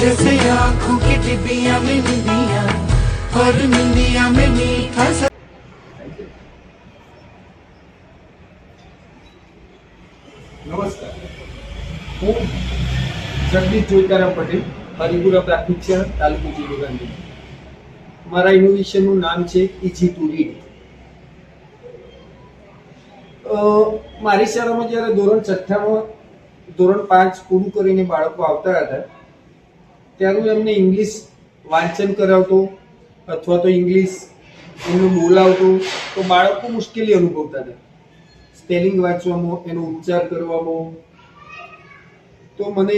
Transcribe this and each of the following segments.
जैसे आंखों की टिबिया में निंदिया और निंदिया में मीठा सा। નમસ્કાર, હું જગદીશ જોઈતારામ પટેલ, હરિપુરા પ્રાથમિક શાળા, તાલુકો જિલ્લો ગાંધીનગર. મારા ઇનોવેશનનું નામ છે ઇઝી ટુ રીડ. મારી શાળામાં જ્યારે ધોરણ 6માં ધોરણ 5 પૂરું કરીને બાળકો આવતા હતા ત્યારે હું એમને ઇંગ્લિશ વાંચન કરાવતો અથવા તો ઇંગ્લિશ એમને બોલાવતો, તો બાળકો મુશ્કેલી અનુભવતા હતા સ્પેલિંગ વાંચવામાં, એનો ઉચ્ચાર કરવામાં. તો મને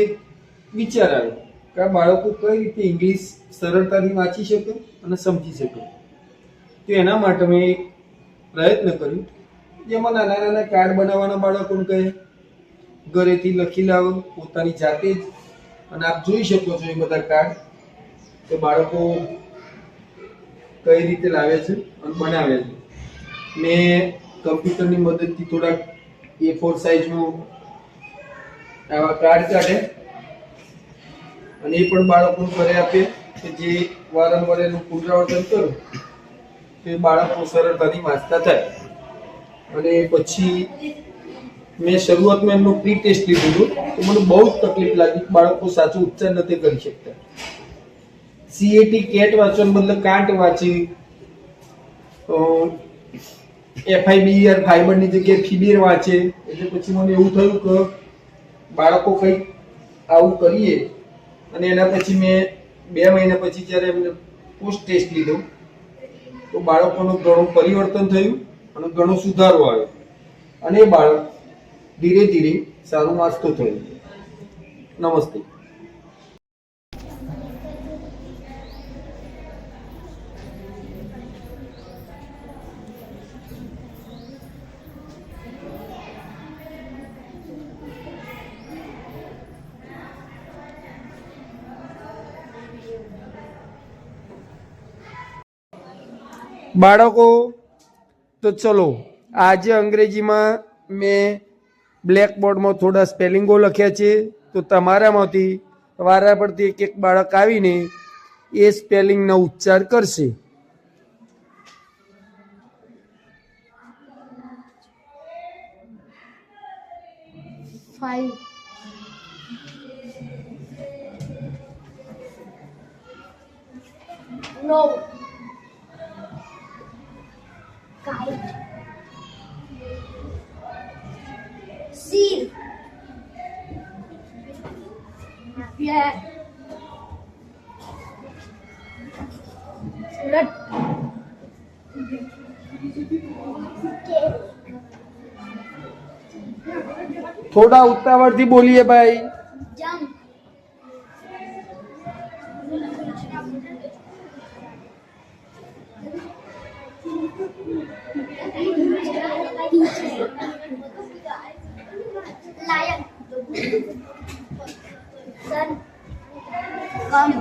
વિચાર આવ્યો કે આ બાળકો કઈ રીતે ઇંગ્લિશ સરળતાથી વાંચી શકે અને સમજી શકે. તો એના માટે મેં એક પ્રયત્ન કર્યો, જેમાં નાના નાના કાર્ડ બનાવવાના બાળકોને કહે, ઘરેથી લખી લાવો પોતાની જાતે જ. અને આપ જોઈ શકો છો એ બધા કાર્ડ કે બાળકો કઈ રીતે લાવે છે અને બનાવે છે. મેં કમ્પ્યુટરની મદદથી થોડાક A4 સાઇઝનું આવા કાર્ડ કાઢે અને એ પણ બાળકોને ઘરે આપે કે જે વારંવાર એનું પુનરાવર્તન કરું તો એ બાળકો સરળતાથી વાંચતા થાય. અને પછી મેં શરૂઆતમાં એમનું પ્રી ટેસ્ટ લીધું હતું, તો મને બહુ જ તકલીફ લાગી. બાળકો સાચો ઉચ્ચાર નથી કરી શકતા. CAT કેટ વાંચવાને બદલે કાંટ વાંચી, FIBER ફાઈબરની જગ્યાએ ફીબેર વાંચે. એટલે પછી મને એવું થયું કે બાળકો કંઈક આવું કરીએ. અને એના પછી મેં 2 મહિના પછી જ્યારે એમને પોસ્ટ ટેસ્ટ લીધો તો બાળકોનું ઘણું પરિવર્તન થયું અને ઘણો સુધારો આવ્યો અને એ બાળક ધીરે ધીરે સારું વાંચતો થયું. નમસ્તે. બાળકો, તો ચલો આજે અંગ્રેજીમાં મેં બ્લેકબોર્ડમાં થોડા સ્પેલિંગો લખ્યા છે. તો તમારામાંથી વારા પરથી એક એક બાળક આવીને એ સ્પેલિંગનો ઉચ્ચાર કરશે. No. Kite. Seal. Yeah. Slut. થોડા ઉતાવળથી બોલીએ ભાઈ. Jump. Lion. Sun. Come.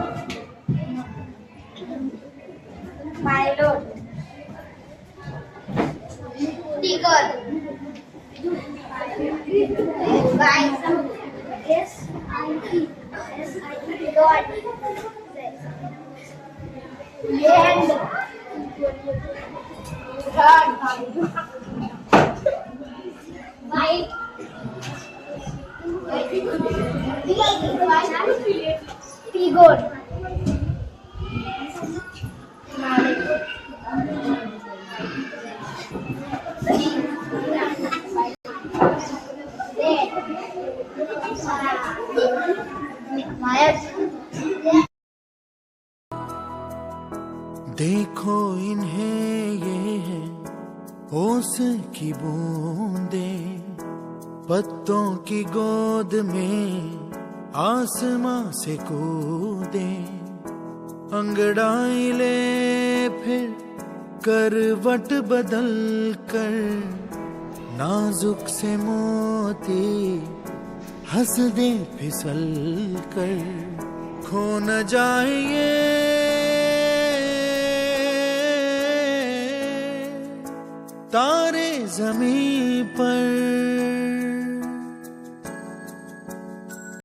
Pilot. Tiger. Bike. S-I-E. God. Hand. Run. White. Figure. देखो इन्हें ये है ओस की बूंदें, पत्तों की गोद में आसमां से कूदे, अंगड़ाई ले फिर करवट बदल कर, नाजुक से मोती हंस दे फिसल कर, खो न जाए ये तारे जमीन पर।